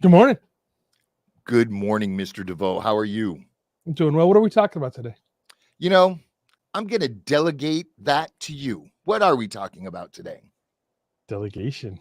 Good morning. Good morning, Mr. DeVoe. How are you? I'm doing well. What are we talking about today? You know, I'm going to delegate that to you. What are we talking about today? Delegation.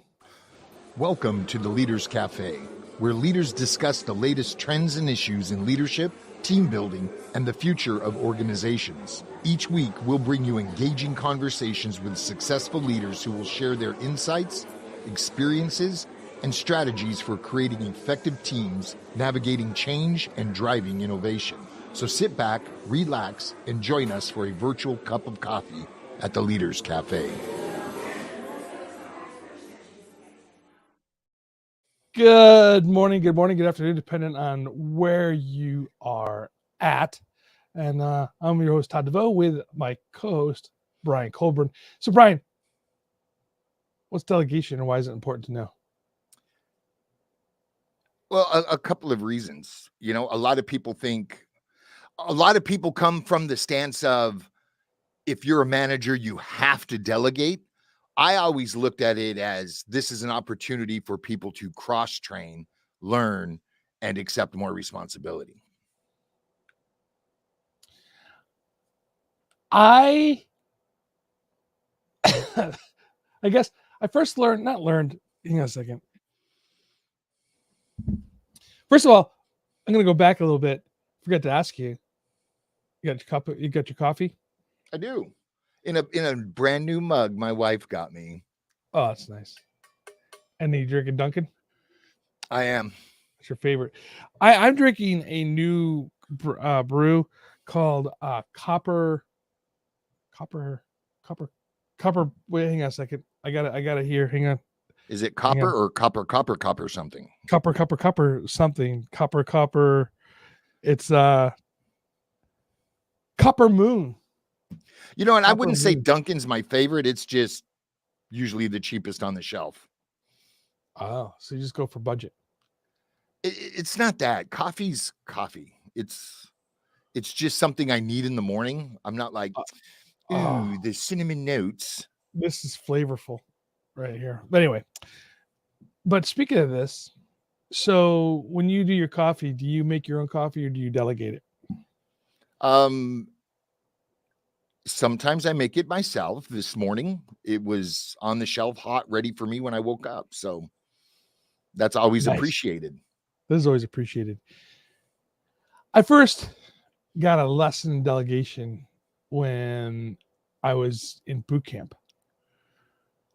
Welcome to the Leaders Cafe, where leaders discuss the latest trends and issues in leadership, team building, and the future of organizations. Each week, we'll bring you engaging conversations with successful leaders who will share their insights, experiences, and strategies for creating effective teams, navigating change, and driving innovation. So sit back, relax, and join us for a virtual cup of coffee at the Leaders Cafe. Good morning, good afternoon, depending on where you are at. And I'm your host, Todd DeVoe, with my co-host, Brian Colburn. So, Brian, what's delegation and why is it important to know? Well, a couple of reasons. A lot of people come from the stance of if you're a manager, you have to delegate. I always looked at it as this is an opportunity for people to cross-train, learn, and accept more responsibility. I guess I first hang on a second. First of all, I'm going to go back a little bit. Forgot to ask you. You got your coffee? I do. In a brand new mug my wife got me. Oh, that's nice. And you drinking Dunkin'? I am. What's your favorite? I'm drinking a new brew called Copper. Wait, hang on a second. I got it here. Hang on. Is it copper or copper something? Copper something. Copper. It's Copper Moon. And I wouldn't say Dunkin's my favorite. It's just usually the cheapest on the shelf. Oh, so you just go for budget. It's not that. Coffee's coffee. It's just something I need in the morning. I'm not like, the cinnamon notes. This is flavorful right here. But anyway, speaking of this, so when you do your coffee, do you make your own coffee or do you delegate it? Sometimes I make it myself. This morning, it was on the shelf, hot, ready for me when I woke up. So that's always appreciated. This is always appreciated. I first got a lesson in delegation when I was in boot camp.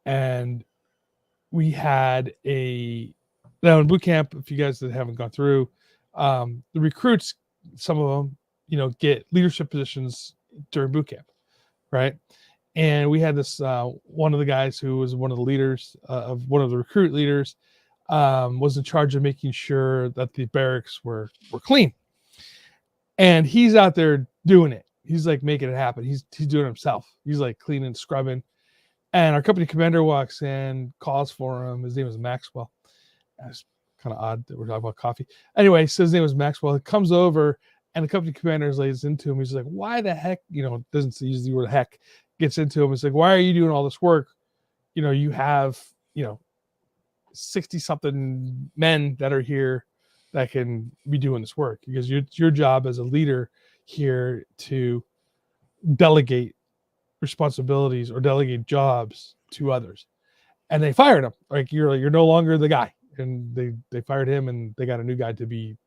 And we had now in boot camp, if you guys that haven't gone through, the recruits, some of them, get leadership positions during boot camp, right? And we had this one of the guys who was one of the leaders of one of the recruit leaders was in charge of making sure that the barracks were clean. And he's out there doing it. He's like making it happen. He's doing it himself. He's like cleaning, scrubbing. And our company commander walks in, calls for him. His name is Maxwell. It's kind of odd that we're talking about coffee. Anyway, so his name was Maxwell. He comes over, and the company commander lays into him. He's like, why the heck, doesn't use the word heck, gets into him. It's like, why are you doing all this work? You have, 60-something men that are here that can be doing this work, because it's your job as a leader here to delegate responsibilities or delegate jobs to others. And they fired him. Like, you're no longer the guy. And they fired him, and they got a new guy to be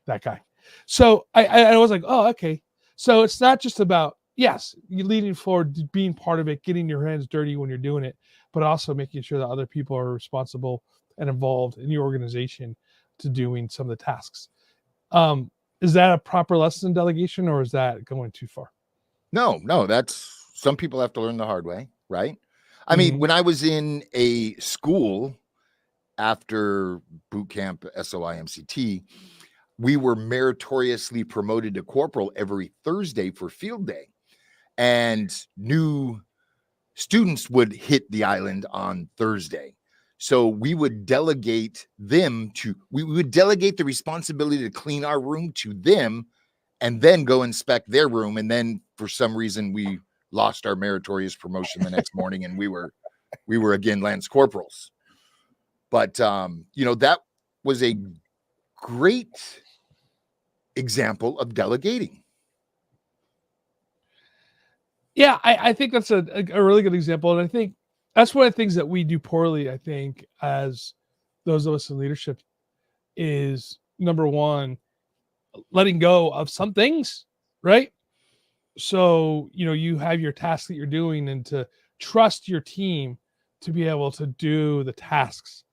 that guy. So I was like, oh, okay. So it's not just about, yes, you leading forward, being part of it, getting your hands dirty when you're doing it, but also making sure that other people are responsible and involved in your organization to doing some of the tasks. Is that a proper lesson in delegation, or is that going too far? No, that's, some people have to learn the hard way, right? I mean, when I was in a school after boot camp, SOIMCT, we were meritoriously promoted to corporal every Thursday for field day. And new students would hit the island on Thursday. So we would delegate the responsibility to clean our room to them, and then go inspect their room. And then for some reason, we lost our meritorious promotion the next morning, and we were again Lance corporals. But that was a great example of delegating. Yeah, I think that's a really good example. And I think that's one of the things that we do poorly, I think, as those of us in leadership, is number one, letting go of some things, right? So, you have your task that you're doing, and to trust your team to be able to do the tasks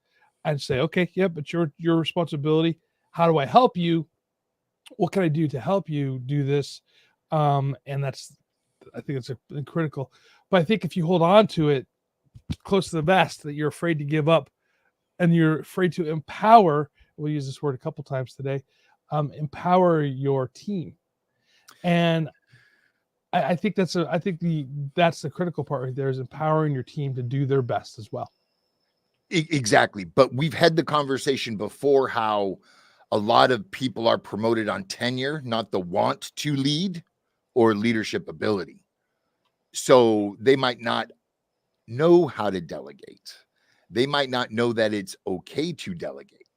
and say, okay, yeah, but your responsibility. How do I help you? What can I do to help you do this? And I think it's critical. But I think if you hold on to it close to the vest, that you're afraid to give up, and you're afraid to empower, we'll use this word a couple times today, empower your team. And I think that's the critical part right there, is empowering your team to do their best as well. Exactly. But we've had the conversation before how a lot of people are promoted on tenure, not the want to lead or leadership ability. So they might not know how to delegate. They might not know that it's okay to delegate.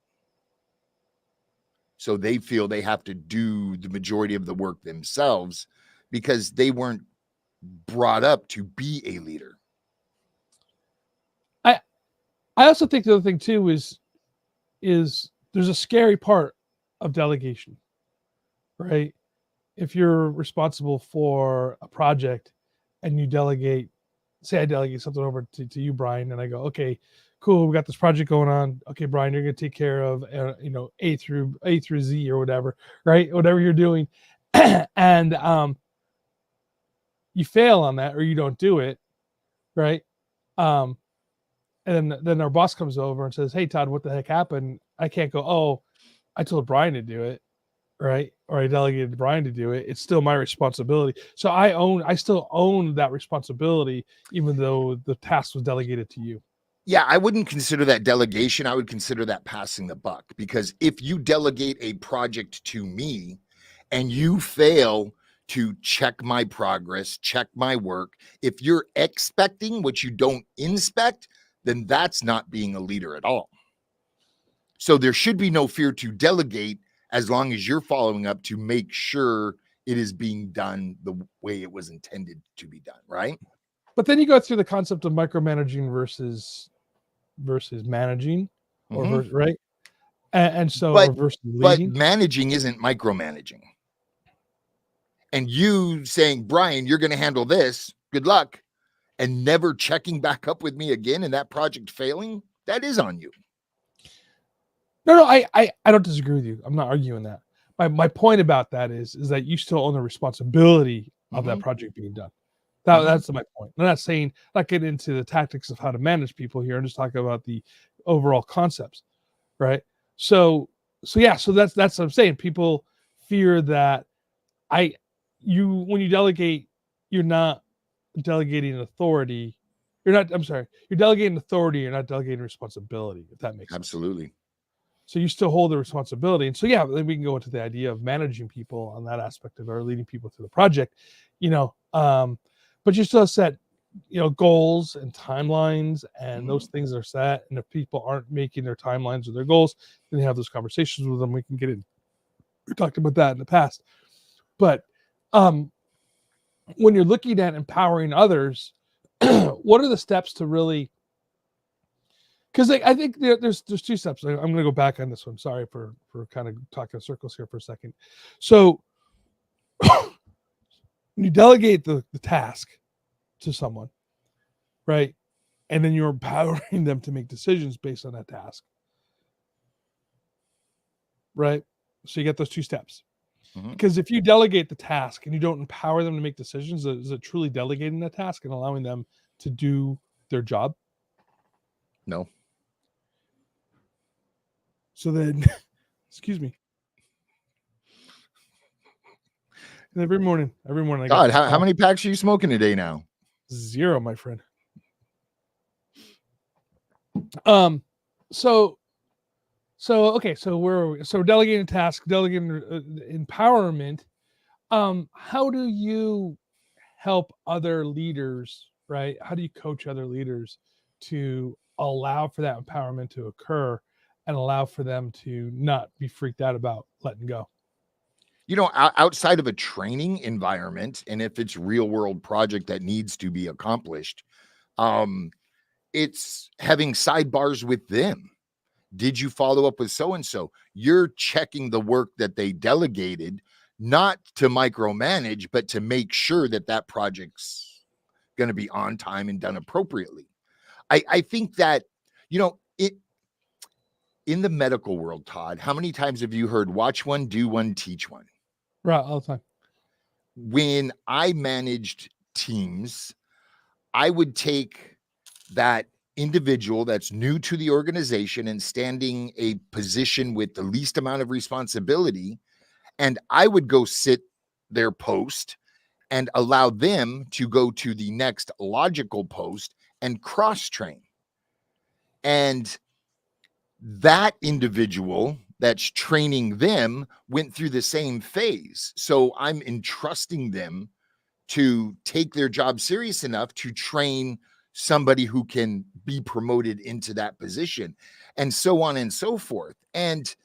So they feel they have to do the majority of the work themselves because they weren't brought up to be a leader. I also think the other thing too is there's a scary part of delegation, right? If you're responsible for a project and you delegate, say I delegate something over to you, Brian, and I go, okay, cool, we got this project going on. Okay, Brian, you're going to take care of A through Z or whatever, right? Whatever you're doing, and you fail on that, or you don't do it, right? And then our boss comes over and says, hey, Todd, what the heck happened? I can't go, oh, I told Brian to do it, right? Or I delegated Brian to do it. It's still my responsibility. So I still own that responsibility, even though the task was delegated to you. Yeah, I wouldn't consider that delegation. I would consider that passing the buck, because if you delegate a project to me and you fail to check my progress, check my work, if you're expecting what you don't inspect, then that's not being a leader at all. So there should be no fear to delegate, as long as you're following up to make sure it is being done the way it was intended to be done, right? But then you go through the concept of micromanaging versus managing, or right? And so versus leading. But managing isn't micromanaging. And you saying, Brian, you're going to handle this, good luck, and never checking back up with me again, and that project failing, that is on you. No, I don't disagree with you. I'm not arguing that. My point about that is that you still own the responsibility of that project being done. That's my point. I'm not saying, not getting into the tactics of how to manage people here. I'm just talking about the overall concepts, right? So that's what I'm saying. People fear that when you delegate, you're not delegating authority. You're delegating authority. You're not delegating responsibility, if that makes sense. Absolutely. So you still hold the responsibility. And so, yeah, then we can go into the idea of managing people on that aspect of, or leading people through the project, but you still set, goals and timelines, and those things are set. And if people aren't making their timelines or their goals, then you have those conversations with them. We can get in. We talked about that in the past. But when you're looking at empowering others, what are the steps to really, because I think there's two steps. I'm going to go back on this one. Sorry for kind of talking in circles here for a second. So when you delegate the task to someone, right, and then you're empowering them to make decisions based on that task, right? So you get those two steps. Because if you delegate the task and you don't empower them to make decisions, is it truly delegating the task and allowing them to do their job? No. So then, excuse me. And every morning I God, how many packs are you smoking today now? 0, my friend. Okay, so where are we? So delegating task, delegating empowerment. How do you help other leaders, right? How do you coach other leaders to allow for that empowerment to occur and allow for them to not be freaked out about letting go. Outside of a training environment, and if it's real world project that needs to be accomplished, it's having sidebars with them. Did you follow up with so-and-so? You're checking the work that they delegated, not to micromanage, but to make sure that that project's going to be on time and done appropriately. I think that, in the medical world, Todd, how many times have you heard watch one, do one, teach one? Right, all the time. When I managed teams, I would take that individual that's new to the organization and standing a position with the least amount of responsibility, and I would go sit their post and allow them to go to the next logical post and cross train. And that individual that's training them went through the same phase. So I'm entrusting them to take their job serious enough to train somebody who can be promoted into that position, and so on and so forth. And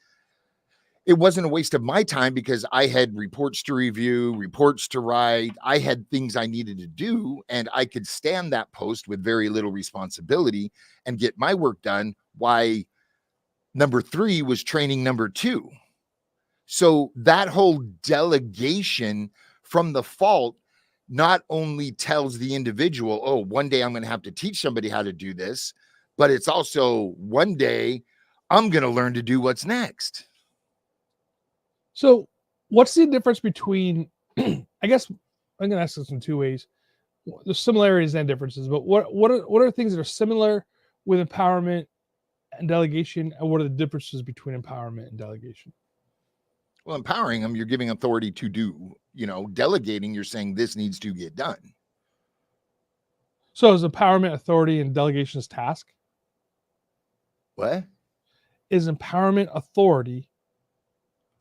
it wasn't a waste of my time because I had reports to review, reports to write. I had things I needed to do, and I could stand that post with very little responsibility and get my work done. Why number 3 was training number 2. So that whole delegation from the fault not only tells the individual, oh, one day I'm going to have to teach somebody how to do this, but it's also one day I'm going to learn to do what's next. So what's the difference between, I guess I'm going to ask this in 2 ways. There's similarities and differences, but what are things that are similar with empowerment and delegation, and what are the differences between empowerment and delegation? Well, empowering them, you're giving authority to do. Delegating, you're saying this needs to get done. So is empowerment authority and delegation is task? What? Is empowerment authority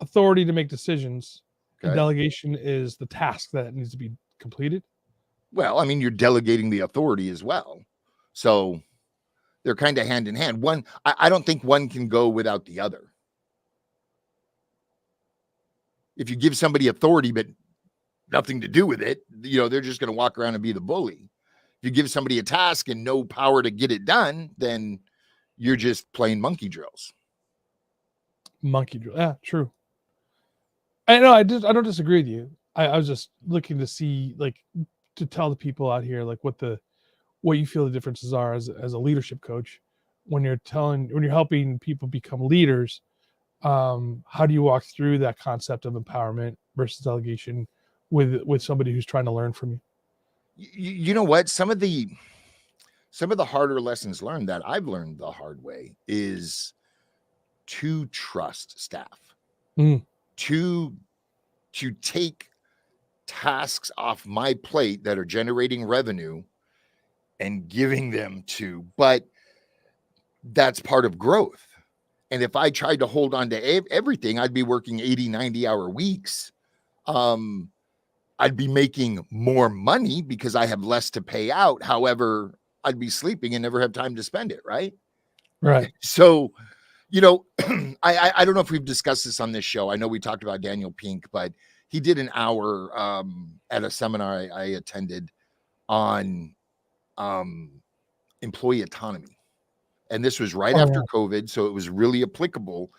to make decisions, and delegation is the task that needs to be completed? Well, I mean, you're delegating the authority as well. So they're kind of hand in hand. One, I don't think one can go without the other. If you give somebody authority, but nothing to do with it, they're just going to walk around and be the bully. If you give somebody a task and no power to get it done, then you're just playing monkey drills. Monkey drill. Yeah, true. I know. I don't disagree with you. I was just looking to see, to tell the people out here, what you feel the differences are as a leadership coach when you're helping people become leaders. How do you walk through that concept of empowerment versus delegation with somebody who's trying to learn from you? You know what? Some of the harder lessons learned that I've learned the hard way is to trust staff, to take tasks off my plate that are generating revenue and giving them to, but that's part of growth. And if I tried to hold on to everything, I'd be working 80, 90-hour weeks. I'd be making more money because I have less to pay out. However, I'd be sleeping and never have time to spend it, right? Right. So, I don't know if we've discussed this on this show. I know we talked about Daniel Pink, but he did an hour at a seminar I attended on employee autonomy. And this was right after COVID, so it was really applicable.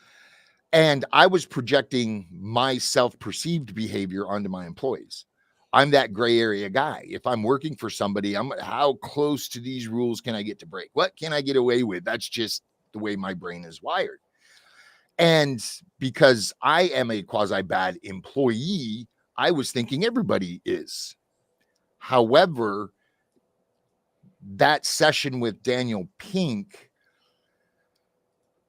And I was projecting my self-perceived behavior onto my employees. I'm that gray area guy. If I'm working for somebody, how close to these rules can I get to break? What can I get away with? That's just the way my brain is wired. And because I am a quasi-bad employee, I was thinking everybody is. However, that session with Daniel Pink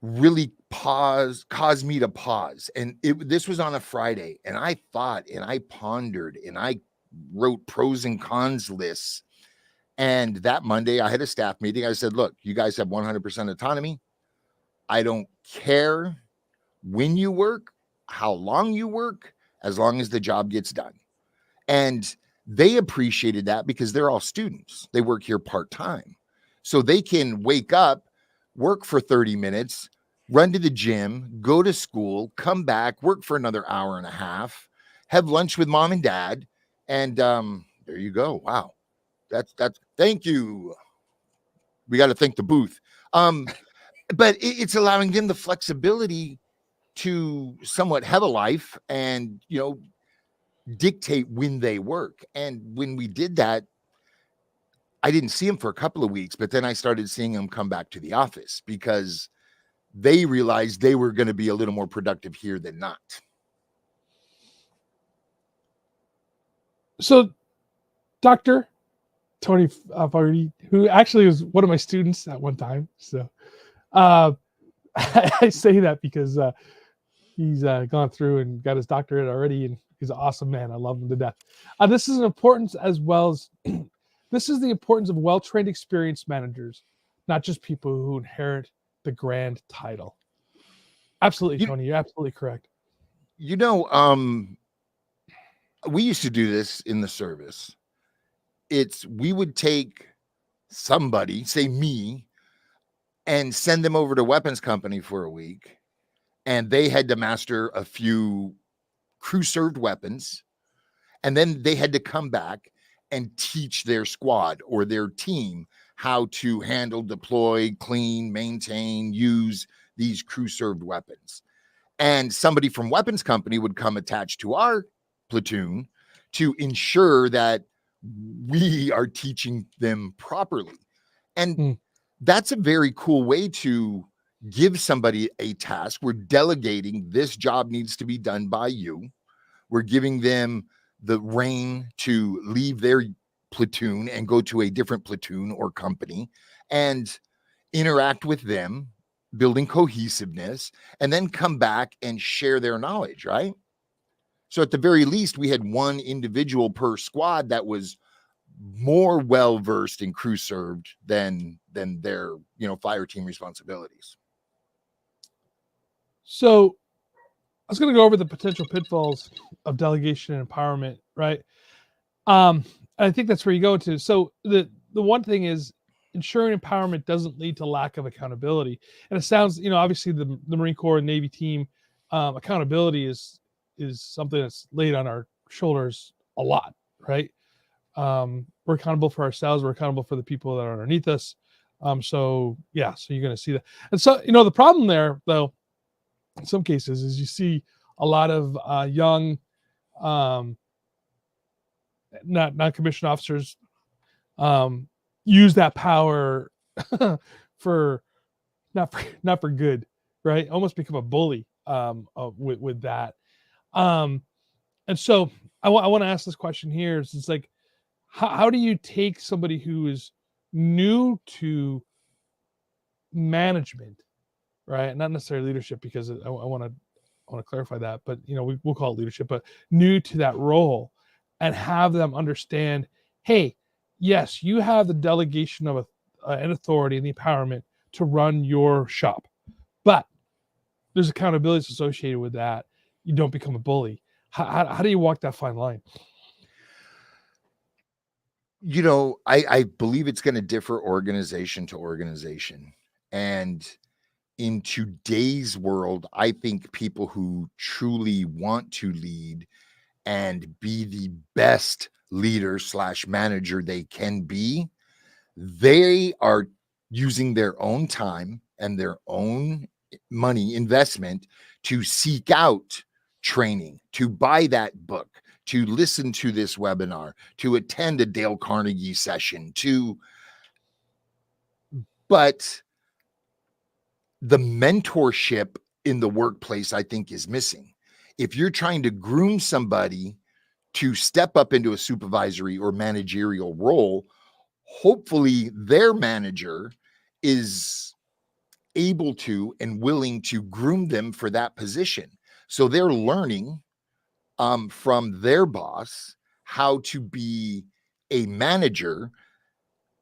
really caused me to pause. And this was on a Friday, and I thought and I pondered and I wrote pros and cons lists. And that Monday I had a staff meeting. I said, look, you guys have 100% autonomy. I don't care when you work, how long you work, as long as the job gets done. And they appreciated that because they're all students. They work here part-time. So they can wake up, work for 30 minutes, run to the gym, go to school, come back, work for another hour and a half, have lunch with mom and dad, and there you go. Wow. That's thank you. We got to thank the booth. But it's allowing them the flexibility to somewhat have a life and, dictate when they work. And when we did that, I didn't see them for a couple of weeks, but then I started seeing them come back to the office because they realized they were going to be a little more productive here than not. So, Dr. Tony Fogarty, who actually was one of my students at one time. So, I say that because he's gone through and got his doctorate already, and he's an awesome man. I love him to death. This is an importance as well as this is the importance of well-trained, experienced managers, not just people who inherit the grand title. Absolutely, Tony, you're absolutely correct. We used to do this in the service. We would take somebody, say me, and send them over to weapons company for a week, and they had to master a few crew served weapons, and then they had to come back and teach their squad or their team how to handle, deploy, clean, maintain, use these crew served weapons. And somebody from weapons company would come attached to our platoon to ensure that we are teaching them properly. And that's a very cool way to give somebody a task. We're delegating, this job needs to be done by you. We're giving them the reign to leave their platoon and go to a different platoon or company and interact with them, building cohesiveness, and then come back and share their knowledge, right? So at the very least, we had one individual per squad that was more well-versed in crew served than their, fire team responsibilities. So I was going to go over the potential pitfalls of delegation and empowerment, right? I think that's where you go to. So the one thing is ensuring empowerment doesn't lead to lack of accountability. And it sounds, obviously the Marine Corps and Navy team, accountability is something that's laid on our shoulders a lot, right? We're accountable for ourselves. We're accountable for the people that are underneath us. So you're going to see that. And so, the problem there, though, in some cases, is you see a lot of young, not commissioned officers use that power for not for good, right? Almost become a bully with that. And so I want to ask this question here. It's like, how do you take somebody who is new to management, right? Not necessarily leadership, because I want to clarify that, but we'll call it leadership, but new to that role, and have them understand, hey, yes, you have the delegation of an authority and the empowerment to run your shop, but there's accountabilities associated with that. You don't become a bully. How do you walk that fine line? I believe it's going to differ organization to organization. And in today's world, I think people who truly want to lead and be the best leader / manager they can be, they are using their own time and their own money investment to seek out training, to buy that book, to listen to this webinar, to attend a Dale Carnegie session, but the mentorship in the workplace, I think, is missing. If you're trying to groom somebody to step up into a supervisory or managerial role, hopefully their manager is able to and willing to groom them for that position. So they're learning from their boss how to be a manager.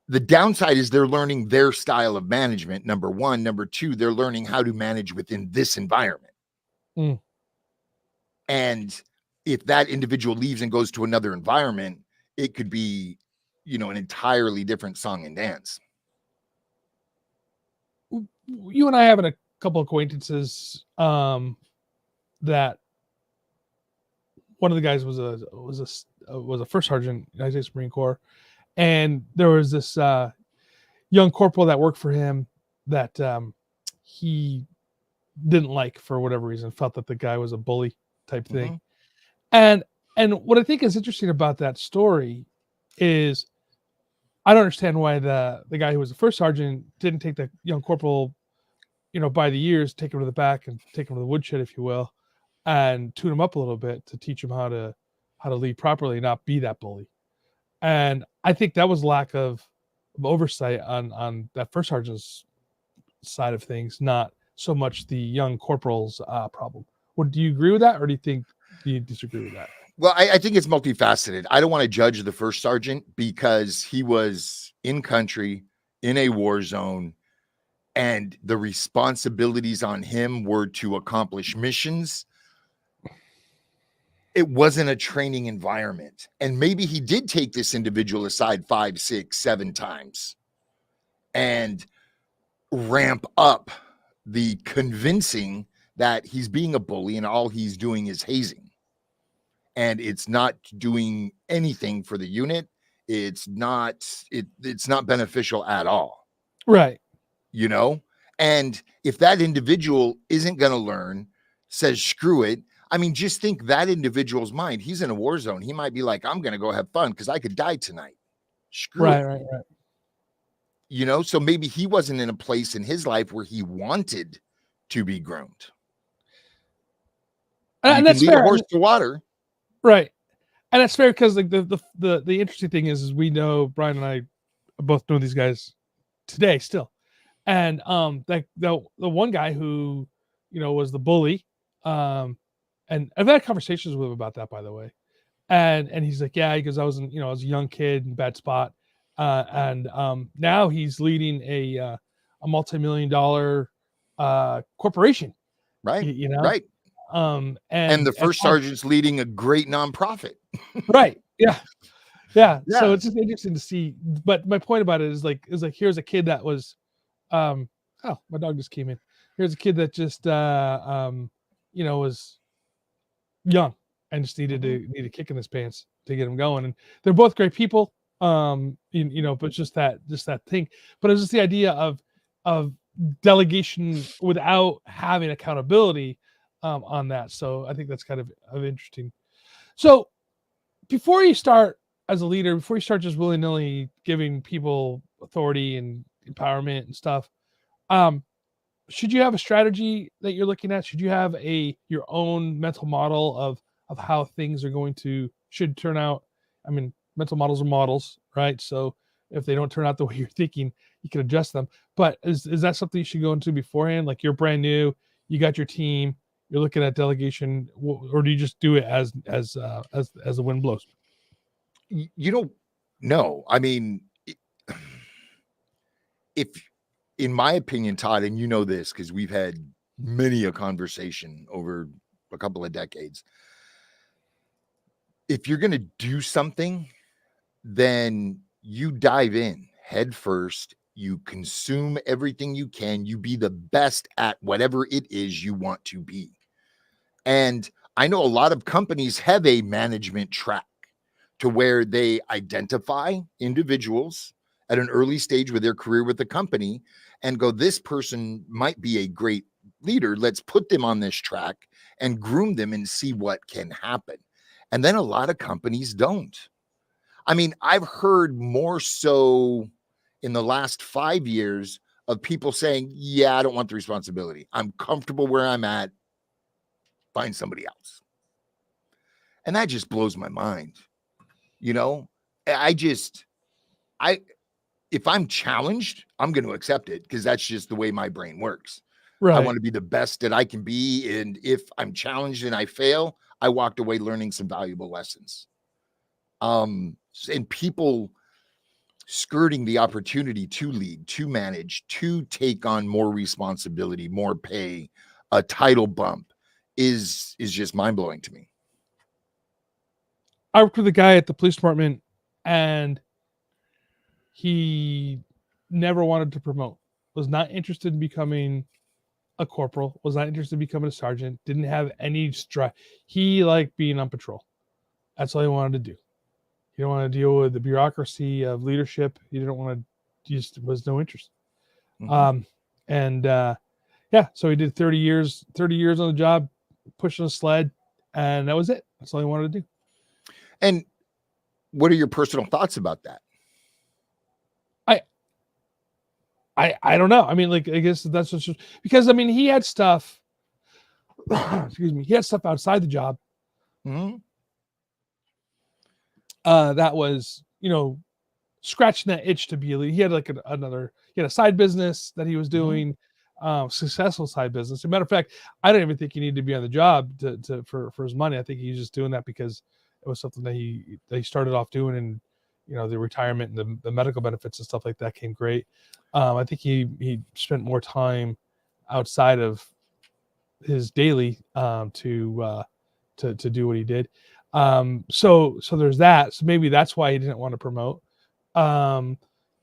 The downside is they're learning their style of management, number one. Number two, they're learning how to manage within this environment. And if that individual leaves and goes to another environment, it could be, an entirely different song and dance. You and I have couple acquaintances that one of the guys was a first sergeant, United States Marine Corps, and there was this young corporal that worked for him that he didn't like for whatever reason, felt that the guy was a bully type thing. And what I think is interesting about that story is I don't understand why the guy who was the first sergeant didn't take the young corporal, by the ears, take him to the back and take him to the woodshed, if you will, and tune him up a little bit to teach him how to lead properly, not be that bully. And I think that was lack of oversight on that first sergeant's side of things, not so much the young corporal's problem. Do you agree with that, or do you disagree with that? Well, I think it's multifaceted. I don't want to judge the first sergeant because he was in country, in a war zone, and the responsibilities on him were to accomplish missions. It wasn't a training environment. And maybe he did take this individual aside 5, 6, 7 times and ramp up the convincing that he's being a bully and all he's doing is hazing. And it's not doing anything for the unit. It's not beneficial at all. Right. And if that individual isn't going to learn, says, screw it. I mean, just think that individual's mind. He's in a war zone. He might be like, I'm going to go have fun because I could die tonight. Screw it. Right. So maybe he wasn't in a place in his life where he wanted to be groomed. And that's lead fair. A horse to water. Right. And that's fair because like the interesting thing is we know Brian and I both know these guys today still. And like the one guy who, was the bully, and I've had conversations with him about that, by the way. And he's like, yeah, because I was I was a young kid in a bad spot. And now he's leading a multi-million-dollar corporation. Right. Right. And the first sergeant's leading a great nonprofit. Right. Yeah. So it's just interesting to see. But my point about it is like here's a kid that was oh, my dog just came in. Here's a kid that just was young and just needed a kick in his pants to get him going. And they're both great people. But just that thing. But it's just the idea of delegation without having accountability on that. So I think that's kind of interesting. So before you start as a leader, before you start just willy-nilly giving people authority and empowerment and stuff, should you have a strategy that you're looking at? Should you have your own mental model of how things should turn out? I mean, mental models are models, right? So if they don't turn out the way you're thinking, you can adjust them. But is that something you should go into beforehand? Like you're brand new, you got your team, you're looking at delegation, or do you just do it as the wind blows? No. I mean, if in my opinion, Todd, and you know this because we've had many a conversation over a couple of decades. If you're going to do something, then you dive in head first. You consume everything you can. You be the best at whatever it is you want to be. And I know a lot of companies have a management track to where they identify individuals at an early stage with their career with the company and go, this person might be a great leader. Let's put them on this track and groom them and see what can happen. And then a lot of companies don't. I mean, I've heard more so in the last 5 years of people saying, yeah, I don't want the responsibility. I'm comfortable where I'm at. Find somebody else. And that just blows my mind. If I'm challenged, I'm going to accept it because that's just the way my brain works. Right. I want to be the best that I can be. And if I'm challenged and I fail, I walked away learning some valuable lessons. And people skirting the opportunity to lead, to manage, to take on more responsibility, more pay, a title bump is just mind-blowing to me. I worked with a guy at the police department and he never wanted to promote, was not interested in becoming a corporal, was not interested in becoming a sergeant, didn't have any strive. He liked being on patrol. That's all he wanted to do. He didn't want to deal with the bureaucracy of leadership. He didn't want to, just was no interest. Mhm. So he did 30 years on the job, pushing a sled, and that was it. That's all he wanted to do. And what are your personal thoughts about that? I don't know. I mean, like, I guess that's just because, I mean, he had stuff, excuse me, he had stuff outside the job Mm-hmm. That was, scratching that itch to be a leader. He had like he had a side business that he was doing, successful side business. As a matter of fact, I don't even think he needed to be on the job for his money. I think he was just doing that because it was something that he started off doing, and the retirement and the medical benefits and stuff like that came great. I think he spent more time outside of his daily to do what he did. So there's that. So maybe that's why he didn't want to promote. So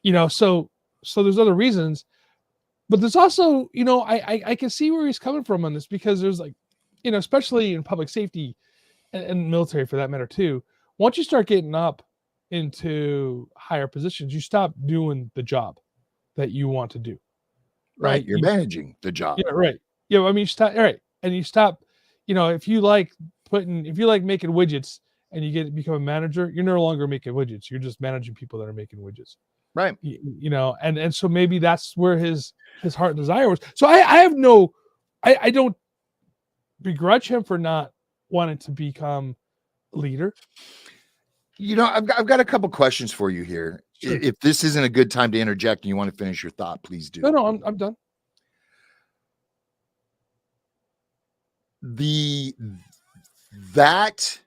there's other reasons, but there's also, I can see where he's coming from on this, because there's like, especially in public safety and military for that matter too. Once you start getting up into higher positions, you stop doing the job that you want to do. Right. You're managing the job. Yeah. Right. I mean, you stop. All right. And you stop, if you like making widgets and you become a manager, you're no longer making widgets. You're just managing people that are making widgets. Right. And so maybe that's where his heart and desire was. So I don't begrudge him for not wanting to become a leader. I've got a couple questions for you here. Sure. If this isn't a good time to interject and you want to finish your thought, please do. No, I'm done. That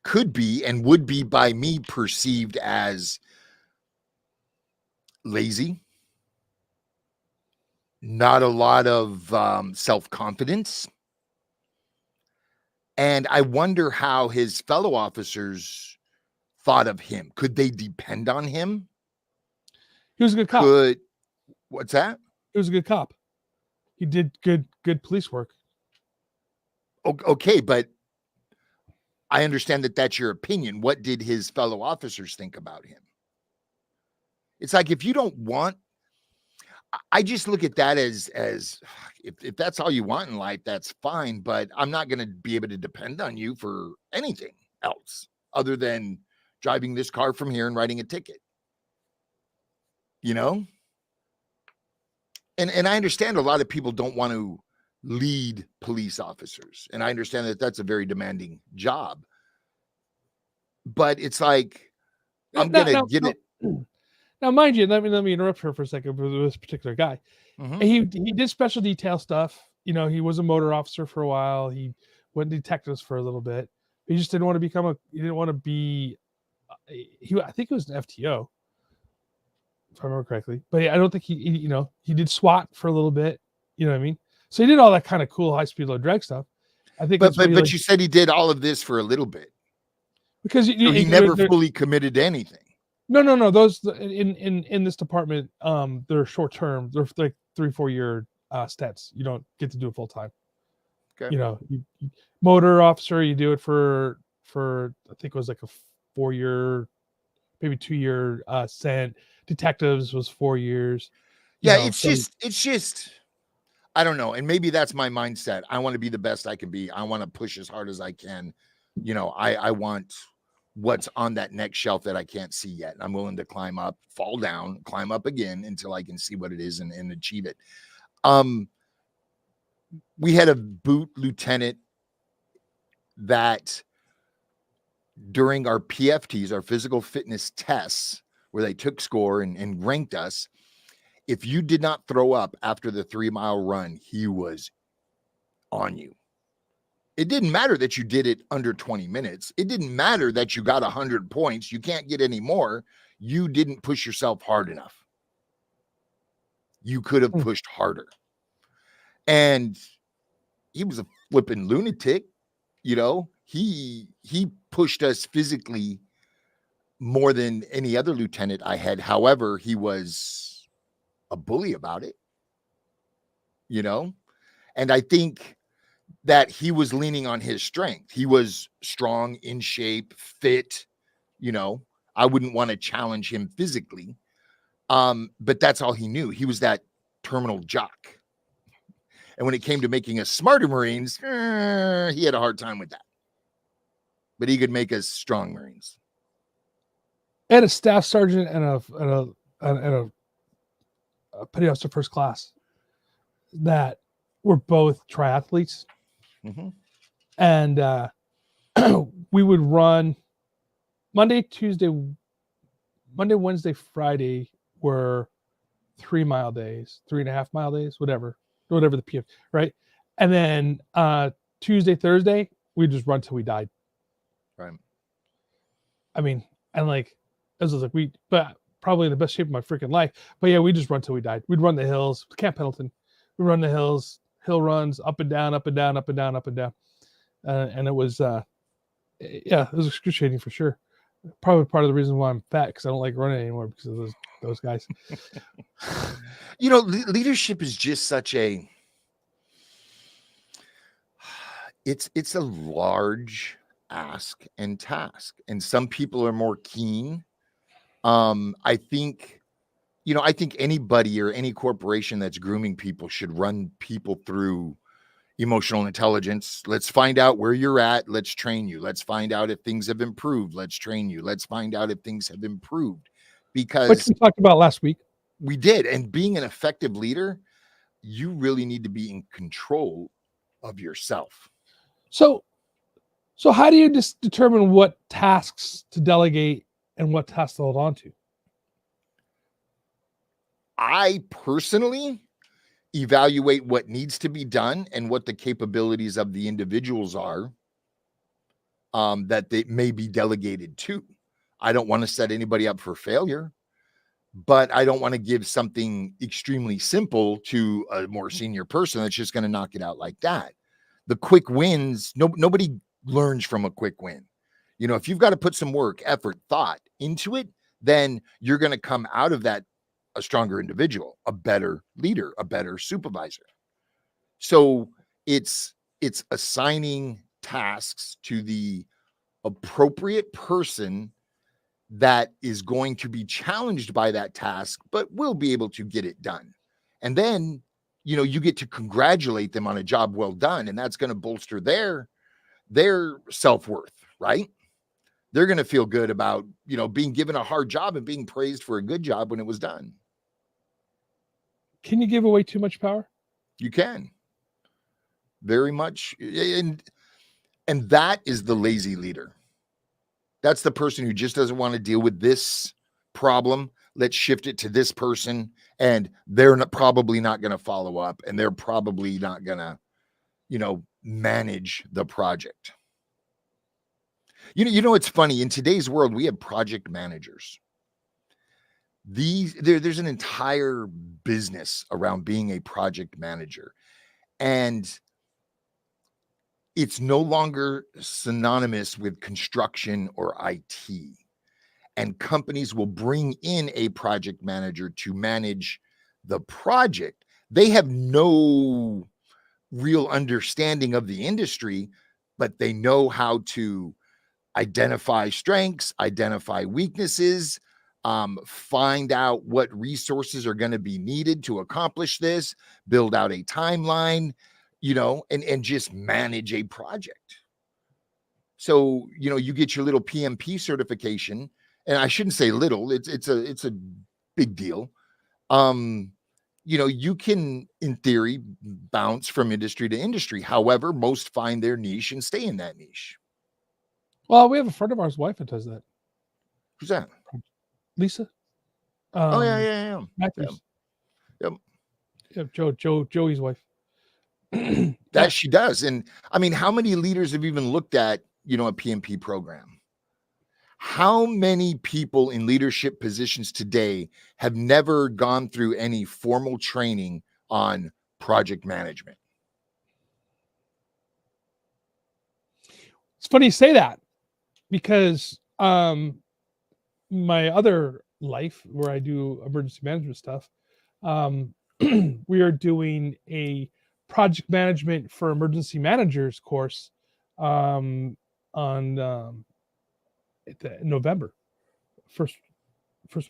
could be and would be by me perceived as lazy, not a lot of self-confidence. And I wonder how his fellow officers thought of him. Could they depend on him? He was a good cop. What's that? He was a good cop. He did good police work. Okay, but I understand that that's your opinion. What did his fellow officers think about him? It's like, if you don't want, I just look at that as if that's all you want in life, that's fine. But I'm not going to be able to depend on you for anything else other than driving this car from here and writing a ticket. And I understand a lot of people don't want to lead police officers, and I understand that that's a very demanding job. But it's like, I'm gonna get it. Now, mind you, let me interrupt her for a second with this particular guy. Mm-hmm. He did special detail stuff. He was a motor officer for a while. He went detectives for a little bit. He just didn't want to he didn't want to be. I think it was an FTO, if I remember correctly. But I don't think he did SWAT for a little bit. You know what I mean? So he did all that kind of cool high speed low drag stuff. I think. But you said he did all of this for a little bit, because he never fully committed to anything. No. Those in this department, they're short term. They're like 3-4 year stats. You don't get to do it full time. Okay. You motor officer, you do it for I think it was like a 4-year, maybe 2-year stint. Detectives was 4 years. It's just I don't know. And maybe that's my mindset. I want to be the best I can be. I want to push as hard as I can. I want what's on that next shelf that I can't see yet. I'm willing to climb up, fall down, climb up again until I can see what it is and achieve it. We had a boot lieutenant that during our PFTs, our physical fitness tests, where they took score and ranked us, if you did not throw up after the 3-mile run, he was on you. It didn't matter that you did it under 20 minutes. It didn't matter that you got 100 points. You can't get any more. You didn't push yourself hard enough. You could have pushed harder. And he was a flipping lunatic. He pushed us physically more than any other lieutenant I had. However, he was a bully about it, And I think that he was leaning on his strength. He was strong, in shape, fit, I wouldn't want to challenge him physically. But that's all he knew. He was that terminal jock. And when it came to making us smarter Marines, he had a hard time with that. But he could make us strong Marines. I had a staff sergeant and a petty officer first class that were both triathletes. Mm-hmm. And we would run Monday, Wednesday, Friday were 3 mile days, 3.5 mile days, whatever the PF, right? And then Tuesday, Thursday, we just run till we died. Right. I mean, and like, as I was like, but probably in the best shape of my freaking life. But yeah, we just run till we died. We'd run the hills, Camp Pendleton. We run the hills, hill runs, up and down, up and down, up and down, up and down. And it was, it was excruciating for sure. Probably part of the reason why I'm fat, because I don't like running anymore because of those guys. Leadership is just such a, it's a large ask and task, and some people are more keen. I think anybody or any corporation that's grooming people should run people through emotional intelligence. Let's find out where you're at. Let's train you. Let's find out if things have improved. Let's train you. Let's find out if things have improved, because which we talked about last week. We did. And being an effective leader, you really need to be in control of yourself. So how do you just determine what tasks to delegate and what tasks to hold on to? I personally evaluate what needs to be done and what the capabilities of the individuals are that they may be delegated to. I don't want to set anybody up for failure, but I don't want to give something extremely simple to a more senior person that's just going to knock it out like that. The quick wins, nobody learns from a quick win. If you've got to put some work, effort, thought into it, then you're going to come out of that a stronger individual, a better leader, a better supervisor. So it's assigning tasks to the appropriate person that is going to be challenged by that task, but will be able to get it done. And then, you get to congratulate them on a job well done, and that's going to bolster their self-worth, right? They're going to feel good about, being given a hard job and being praised for a good job when it was done. Can you give away too much power? You can. Very much. And that is the lazy leader. That's the person who just doesn't want to deal with this problem. Let's shift it to this person, and they're probably not going to follow up, and they're probably not going to, manage the project. It's funny. In today's world, we have project managers. There's an entire business around being a project manager, and it's no longer synonymous with construction or IT. And companies will bring in a project manager to manage the project. They have no real understanding of the industry, but they know how to identify strengths, identify weaknesses, find out what resources are going to be needed to accomplish this, build out a timeline, and just manage a project. So, you get your little PMP certification, and I shouldn't say little, it's a big deal. You can, in theory, bounce from industry to industry. However, most find their niche and stay in that niche. Well, we have a friend of ours' wife that does that. Who's that? Lisa. Yeah. Matthews. Yep. Yeah, Joey's wife. That she does. And I mean, how many leaders have even looked at, a PMP program? How many people in leadership positions today have never gone through any formal training on project management? It's funny you say that, because my other life, where I do emergency management stuff, we are doing a project management for emergency managers course on November, first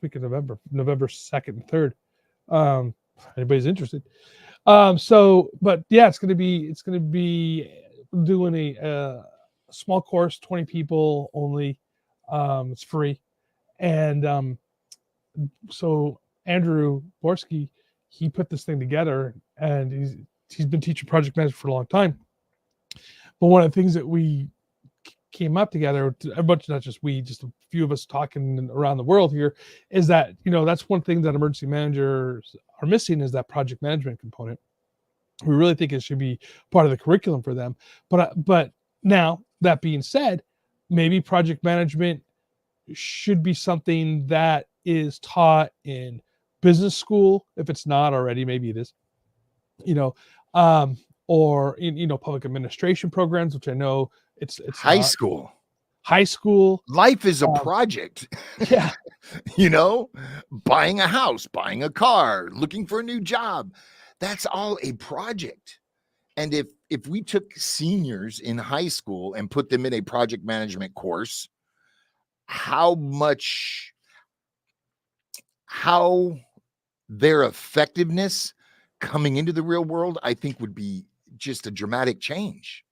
week of November, November 2nd and 3rd. Anybody's interested. But yeah, it's going to be doing a small course, 20 people only. It's free. And so Andrew Borski, he put this thing together, and he's been teaching project management for a long time. But one of the things that we came up together, a bunch, not just we, just a few of us talking around the world here, is that, that's one thing that emergency managers are missing, is that project management component. We really think it should be part of the curriculum for them. But now, that being said, maybe project management should be something that is taught in business school. If it's not already, maybe it is, or in, public administration programs, which I know it's high school. Life is a project. Yeah. Buying a house, buying a car, looking for a new job. That's all a project. And if we took seniors in high school and put them in a project management course, how their effectiveness coming into the real world, I think, would be just a dramatic change.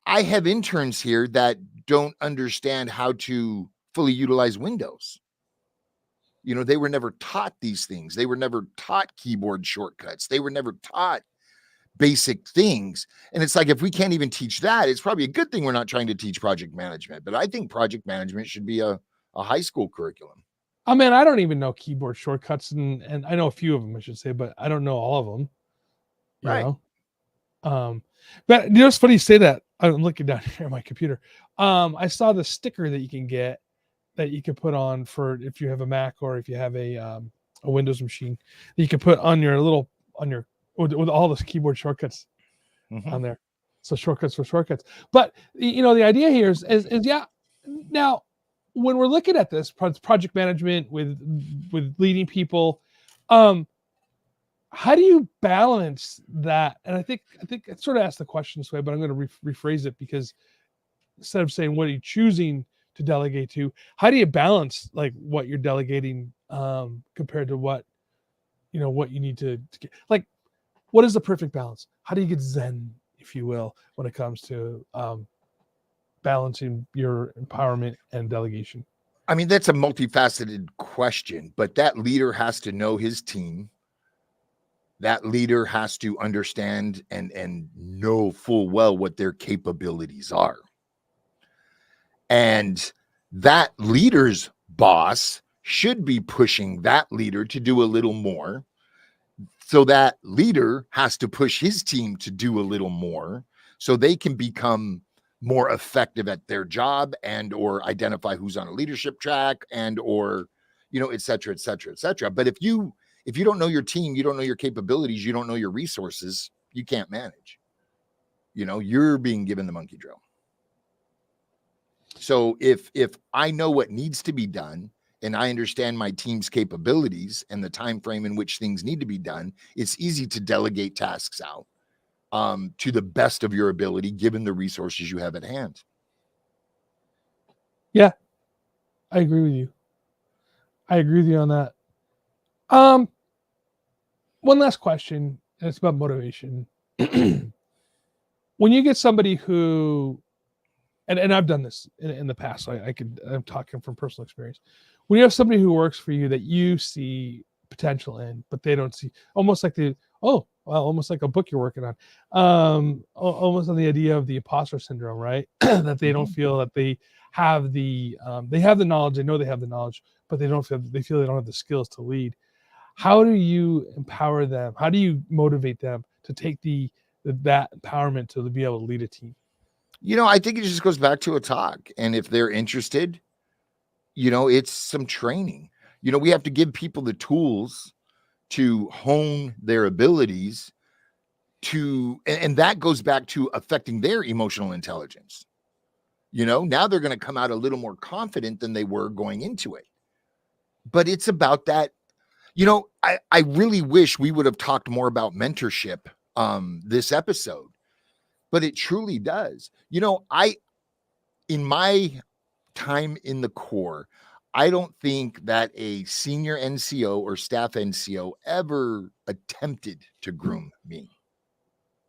I have interns here that don't understand how to fully utilize Windows. They were never taught these things. They were never taught keyboard shortcuts. They were never taught basic things. And it's like, if we can't even teach that, it's probably a good thing we're not trying to teach project management. But I think project management should be a high school curriculum. I mean, I don't even know keyboard shortcuts, and I know a few of them, I should say, but I don't know all of them. Right. But it's funny you say that. I'm looking down here at my computer. I saw the sticker that you can get, that you can put on for if you have a Mac or if you have a Windows machine, that you can put on your with all the keyboard shortcuts on there. So shortcuts for shortcuts. But the idea here is yeah. Now, when we're looking at this project management with leading people, how do you balance that? And I think I sort of asked the question this way, but I'm going to rephrase it, because instead of saying what are you choosing to delegate to, how do you balance like what you're delegating compared to what what you need to get? Like, what is the perfect balance? How do you get zen, if you will, when it comes to balancing your empowerment and delegation? I mean, that's a multifaceted question, but that leader has to know his team. That leader has to understand and know full well what their capabilities are. And that leader's boss should be pushing that leader to do a little more. So that leader has to push his team to do a little more so they can become more effective at their job, and or identify who's on a leadership track, and or, et cetera, et cetera, et cetera. But if you don't know your team, you don't know your capabilities, you don't know your resources, you can't manage. You're being given the monkey drill. So if I know what needs to be done, and I understand my team's capabilities and the time frame in which things need to be done, it's easy to delegate tasks out to the best of your ability, given the resources you have at hand. Yeah, I agree with you. On that. One last question, and it's about motivation. When you get somebody who, and I've done this in the past, so I'm talking from personal experience. When you have somebody who works for you that you see potential in, but they don't see, almost like almost like a book you're working on, almost on the idea of the imposter syndrome, right? That they don't feel that they have the knowledge. They know they have the knowledge, but they feel they don't have the skills to lead. How do you empower them? How do you motivate them to take that empowerment to be able to lead a team? I think it just goes back to a talk. And if they're interested, it's some training. We have to give people the tools to hone their abilities and that goes back to affecting their emotional intelligence. Now they're going to come out a little more confident than they were going into it. But it's about that. I really wish we would have talked more about mentorship this episode, but it truly does. You know, in my time in the Corps, I don't think that a senior NCO or staff NCO ever attempted to groom me.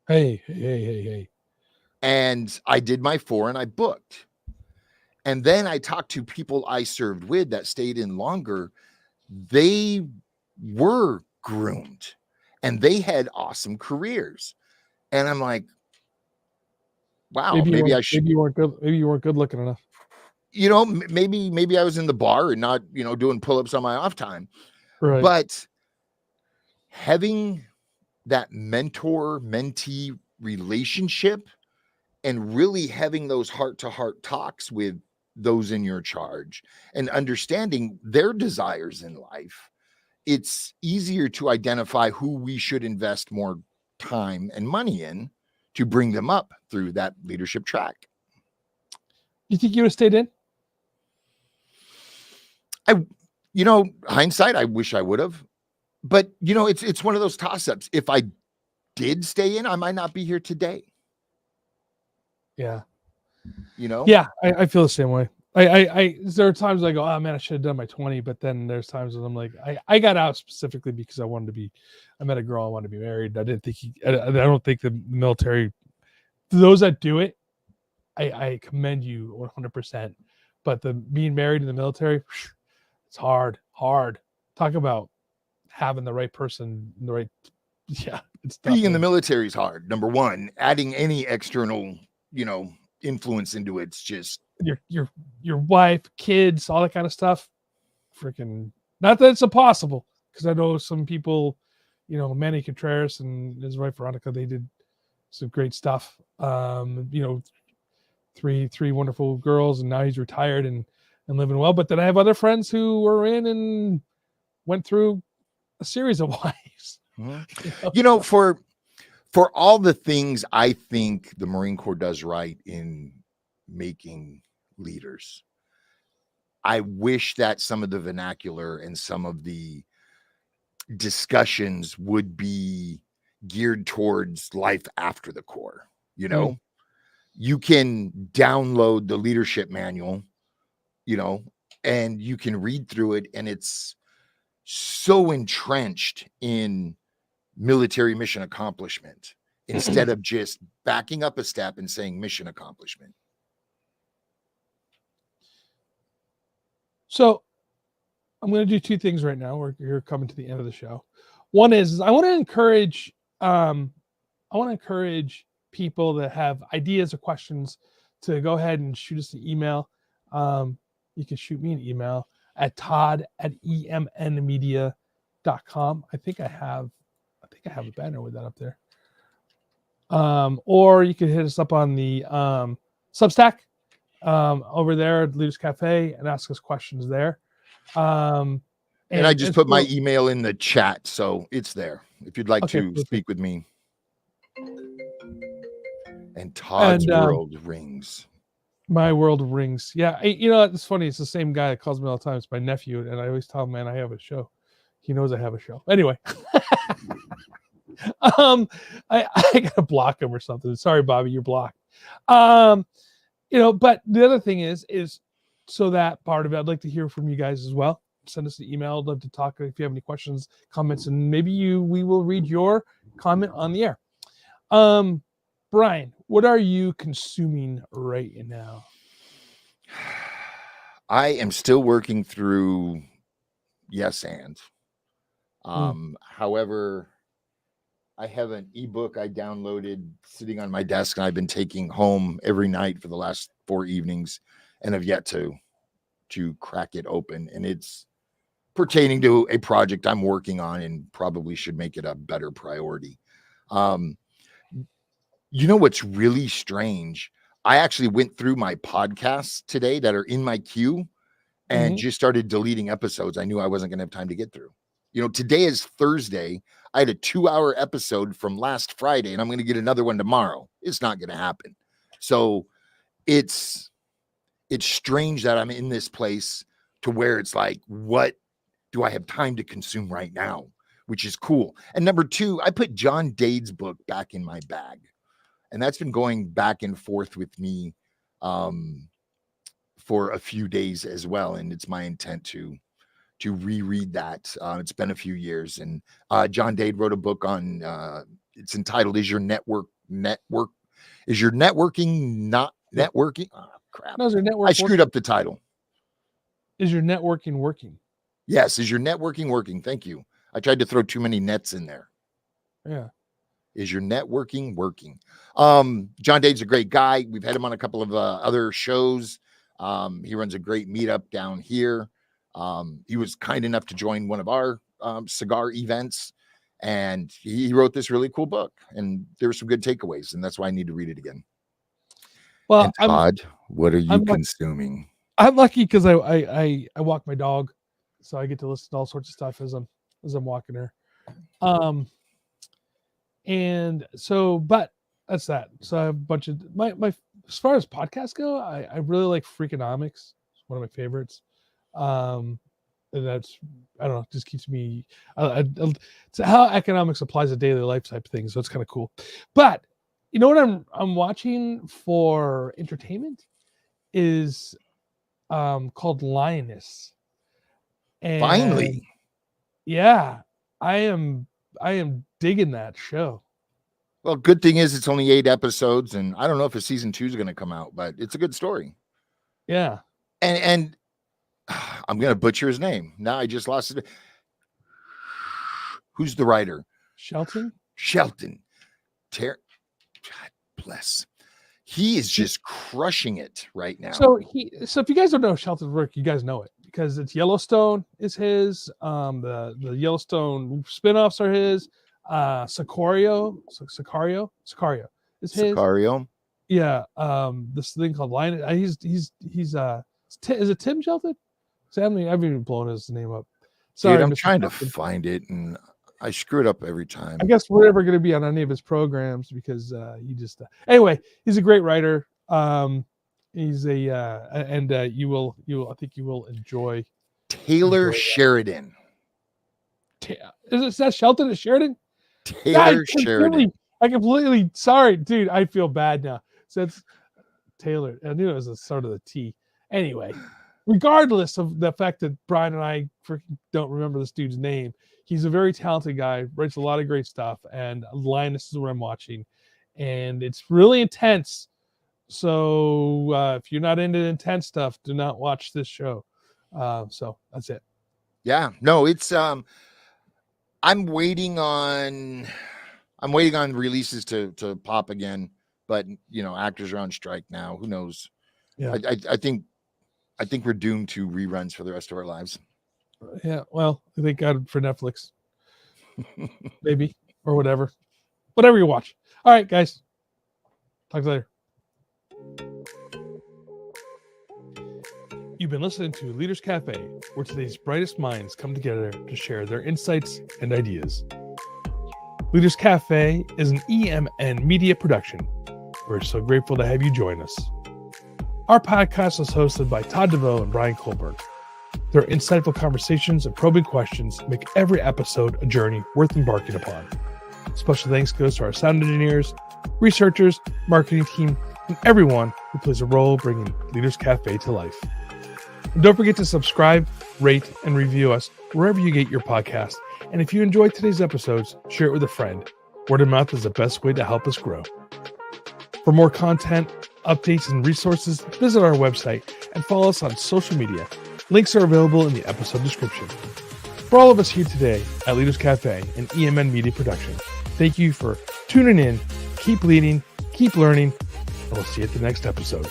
Hey. And I did my 4 and I booked. And then I talked to people I served with that stayed in longer. They were groomed and they had awesome careers. And I'm like, wow, maybe I should. Maybe you weren't good. Maybe you weren't good looking enough. You know, maybe I was in the bar and not, you know, doing pull-ups on my off time. Right. But having that mentor-mentee relationship and really having those heart-to-heart talks with those in your charge and understanding their desires in life, it's easier to identify who we should invest more time and money in to bring them up through that leadership track. You think you would have stayed in? You know, hindsight, I wish I would have, but you know, it's one of those toss-ups. If I did stay in, I might not be here today. Yeah. You know? Yeah, I feel the same way. I there are times I go, oh man, I should have done my 20, but then there's times when I'm like, I got out specifically because I met a girl, I wanted to be married. I didn't think I don't think the military, those that do it, I commend you 100%. But the being married in the military, it's hard. Talk about having the right person, the right, yeah. It's tough, being in the military is hard. Number one, adding any external, you know, influence into it's just your wife, kids, all that kind of stuff. Freaking, not that it's impossible, because I know some people, you know, Manny Contreras and his wife Veronica, they did some great stuff. You know, three wonderful girls, and now he's retired and living well. But then I have other friends who were in and went through a series of wives. You know, for all the things I think the Marine Corps does right in making leaders, I wish that some of the vernacular and some of the discussions would be geared towards life after the Corps. You know, you can download the leadership manual, you know, and you can read through it, and it's so entrenched in military mission accomplishment instead of just backing up a step and saying mission accomplishment. So I'm going to do two things right now. We're coming to the end of the show. One is I want to encourage people that have ideas or questions to go ahead and shoot us an email. You can shoot me an email at todd@emnmedia.com. I think I have a banner with that up there. Or you can hit us up on the Substack over there at Leaders Cafe and ask us questions there. And I just put my email in the chat, so it's there if you'd like to speak with me. And Todd's world rings. My world rings. Yeah, you know, it's funny. It's the same guy that calls me all the time. It's my nephew, and I always tell him, man, I have a show. He knows I have a show. Anyway. I gotta block him or something. Sorry, Bobby, you're blocked. You know, but the other thing is so that part of it, I'd like to hear from you guys as well. Send us an email. I'd love to talk if you have any questions, comments, and maybe we will read your comment on the air. Brian, what are you consuming right now? I am still working through Yes and. However, I have an ebook I downloaded sitting on my desk, and I've been taking home every night for the last 4 evenings and have yet to crack it open. And it's pertaining to a project I'm working on and probably should make it a better priority. You know what's really strange? I actually went through my podcasts today that are in my queue and just started deleting episodes I knew I wasn't going to have time to get through. You know, today is Thursday. I had a 2-hour episode from last Friday, and I'm going to get another one tomorrow. It's not going to happen. So it's strange that I'm in this place to where it's like, what do I have time to consume right now? which is cool. And number two, I put John Dade's book back in my bag, and that's been going back and forth with me for a few days as well. And it's my intent to reread that. It's been a few years, and John Dade wrote a book on, it's entitled, Is Your Networking Not Networking? Oh, crap. No, is your network I screwed up the title. Is your networking working? Yes. Is your networking working? Thank you. I tried to throw too many nets in there. Yeah. Is your networking working? John Dade's a great guy. We've had him on a couple of other shows. He runs a great meetup down here. He was kind enough to join one of our cigar events, and he wrote this really cool book, and there were some good takeaways, and that's why I need to read it again. Well, and Todd, what are you consuming? I'm lucky because I walk my dog, so I get to listen to all sorts of stuff as I'm walking her. And so, but that's that. So I have a bunch of my as far as podcasts go, I really like Freakonomics. It's one of my favorites. And that's, I don't know, just keeps me it's how economics applies to daily life type thing. So it's kind of cool. But you know what I'm watching for entertainment is called Lioness. And finally, yeah, I am digging that show. Well, good thing is it's only 8 episodes, and I don't know if a season 2 is going to come out, but it's a good story. Yeah. And I'm going to butcher his name. Now I just lost it. Who's the writer? Shelton. God bless. He is just crushing it right now. So if you guys don't know Shelton's work, you guys know it because it's Yellowstone is his. The Yellowstone spinoffs are his. Sicario is his. Sicario. Yeah. This thing called Lion. He's is it Tim Shelton? I've even blown his name up. Sorry, dude, I'm Mr. trying Shelton. to find it, and I screw it up every time. I guess we're never going to be on any of his programs because he just anyway. He's a great writer. He's a and you will I think you will enjoy Taylor Sheridan. Is that Shelton or Sheridan? Taylor Sheridan. I completely sorry, dude. I feel bad now. So it's Taylor. I knew it was the start of the T. Anyway, regardless of the fact that Brian and I freaking don't remember this dude's name, he's a very talented guy, writes a lot of great stuff, and Linus is what I'm watching, and it's really intense. So if you're not into intense stuff, do not watch this show. So that's it. Yeah, no, it's I'm waiting on releases to pop again, but actors are on strike now. Who knows? Yeah, I think we're doomed to reruns for the rest of our lives. Yeah, well, thank God for Netflix, maybe, or whatever you watch. All right, guys, talk later. You've been listening to Leaders Cafe, where today's brightest minds come together to share their insights and ideas. Leaders Cafe is an EMN media production. We're so grateful to have you join us. Our podcast is hosted by Todd DeVoe and Brian Colburn. Their insightful conversations and probing questions make every episode a journey worth embarking upon. Special thanks goes to our sound engineers, researchers, marketing team, and everyone who plays a role bringing Leaders Cafe to life. And don't forget to subscribe, rate, and review us wherever you get your podcast. And if you enjoyed today's episodes, share it with a friend. Word of mouth is the best way to help us grow. For more content, updates, and resources, visit our website and follow us on social media. Links are available in the episode description. For all of us here today at Leaders Cafe and EMN Media Production, thank you for tuning in. Keep leading, keep learning, and we'll see you at the next episode.